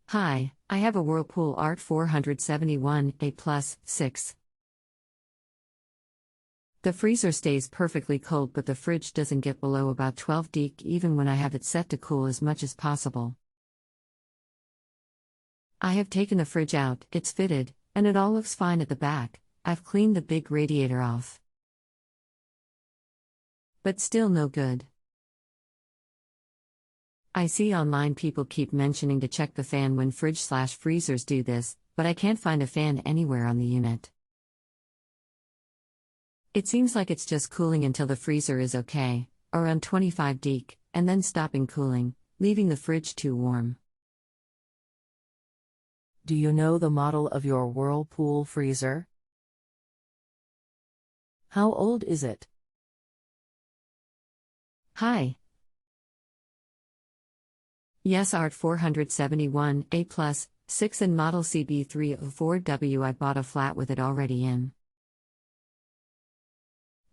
Hi, I have a Whirlpool ART 471A+ 6. The freezer stays perfectly cold, but the fridge doesn't get below about 12°C even when I have it set to cool as much as possible. I have taken the fridge out, it's fitted, and it all looks fine at the back. I've cleaned the big radiator off. But still no good. I see online people keep mentioning to check the fan when fridge/freezers do this, but I can't find a fan anywhere on the unit. It seems like it's just cooling until the freezer is okay, around 25°C, and then stopping cooling, leaving the fridge too warm. Do you know the model of your Whirlpool freezer? How old is it? Hi. Yes, ART 471A+, 6 and model CB304W. I bought a flat with it already in.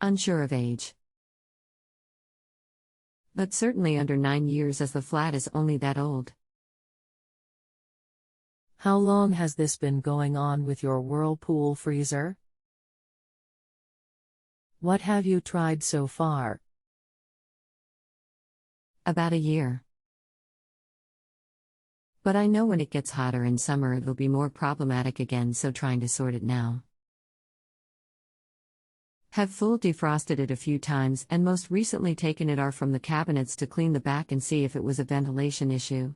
Unsure of age. But certainly under 9 years, as the flat is only that old. How long has this been going on with your Whirlpool freezer? What have you tried so far? About a year. But I know when it gets hotter in summer it'll be more problematic again, so trying to sort it now. Have full defrosted it a few times and most recently taken it off from the cabinets to clean the back and see if it was a ventilation issue.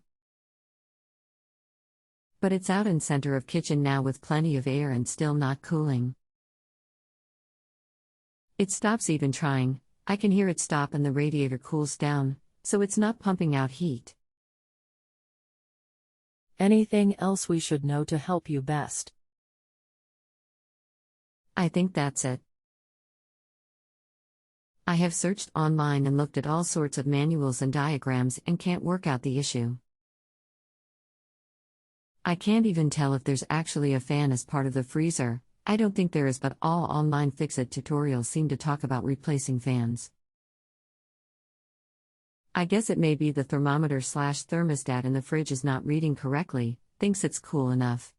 But it's out in center of kitchen now with plenty of air and still not cooling. It stops even trying. I can hear it stop and the radiator cools down, so it's not pumping out heat. Anything else we should know to help you best? I think that's it. I have searched online and looked at all sorts of manuals and diagrams and can't work out the issue. I can't even tell if there's actually a fan as part of the freezer. I don't think there is, but all online fix-it tutorials seem to talk about replacing fans. I guess it may be the thermometer/thermostat in the fridge is not reading correctly, thinks it's cool enough.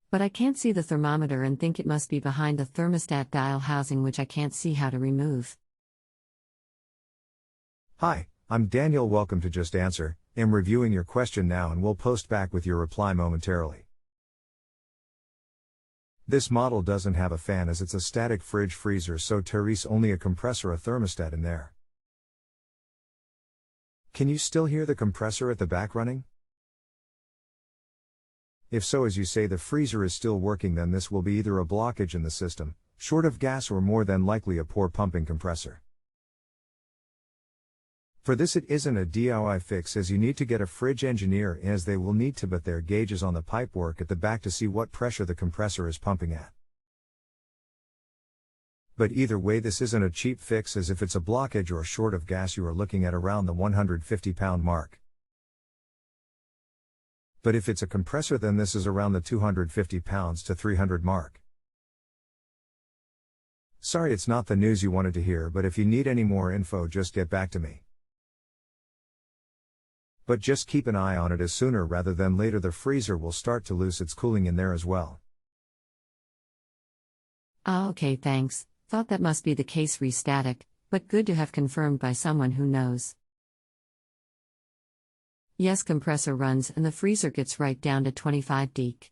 But I can't see the thermometer and think it must be behind the thermostat dial housing, which I can't see how to remove. Hi, I'm Daniel. Welcome to Just Answer. I'm reviewing your question now and will post back with your reply momentarily. This model doesn't have a fan as it's a static fridge freezer, so Therese only a compressor, a thermostat in there. Can you still hear the compressor at the back running? If so, as you say, the freezer is still working, then this will be either a blockage in the system, short of gas, or more than likely a poor pumping compressor. For this it isn't a DIY fix, as you need to get a fridge engineer in, as they will need to put their gauges on the pipework at the back to see what pressure the compressor is pumping at. But either way, this isn't a cheap fix, as if it's a blockage or short of gas you are looking at around the 150-pound mark. But if it's a compressor, then this is around the 250 pounds to 300 mark. Sorry it's not the news you wanted to hear, but if you need any more info just get back to me. But just keep an eye on it, as sooner rather than later the freezer will start to lose its cooling in there as well. Okay, thanks. Thought that must be the case, re-static, but good to have confirmed by someone who knows. Yes, compressor runs and the freezer gets right down to 25°C.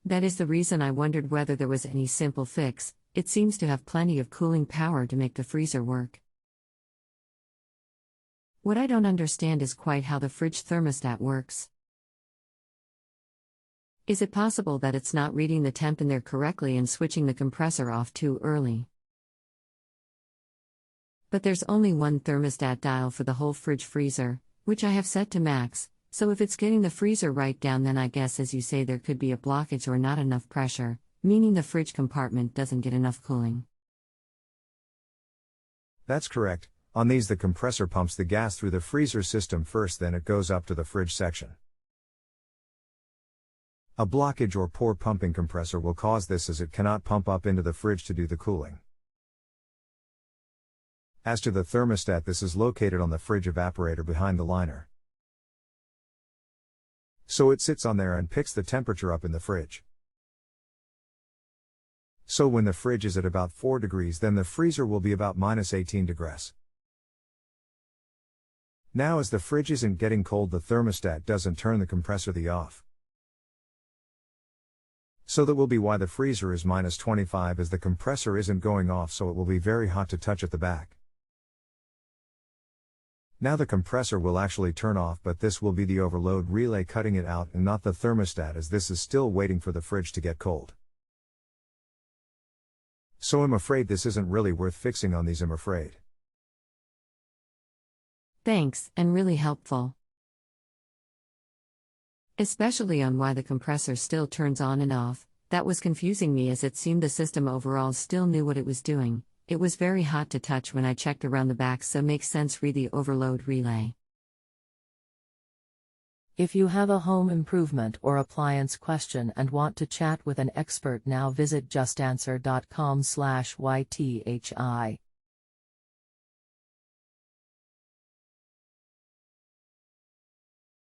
That is the reason I wondered whether there was any simple fix. It seems to have plenty of cooling power to make the freezer work. What I don't understand is quite how the fridge thermostat works. Is it possible that it's not reading the temp in there correctly and switching the compressor off too early? But there's only one thermostat dial for the whole fridge freezer, which I have set to max, so if it's getting the freezer right down, then I guess, as you say, there could be a blockage or not enough pressure, meaning the fridge compartment doesn't get enough cooling. That's correct. On these, the compressor pumps the gas through the freezer system first, then it goes up to the fridge section. A blockage or poor pumping compressor will cause this, as it cannot pump up into the fridge to do the cooling. As to the thermostat, this is located on the fridge evaporator behind the liner. So it sits on there and picks the temperature up in the fridge. So when the fridge is at about 4 degrees, then the freezer will be about -18 degrees. Now as the fridge isn't getting cold, the thermostat doesn't turn the compressor off. So that will be why the freezer is -25, as the compressor isn't going off, so it will be very hot to touch at the back. Now the compressor will actually turn off, but this will be the overload relay cutting it out and not the thermostat, as this is still waiting for the fridge to get cold. So I'm afraid this isn't really worth fixing on these, I'm afraid. Thanks, and really helpful. Especially on why the compressor still turns on and off. That was confusing me, as it seemed the system overall still knew what it was doing. It was very hot to touch when I checked around the back, so makes sense. Read the overload relay. If you have a home improvement or appliance question and want to chat with an expert now, visit justanswer.com/YTHI.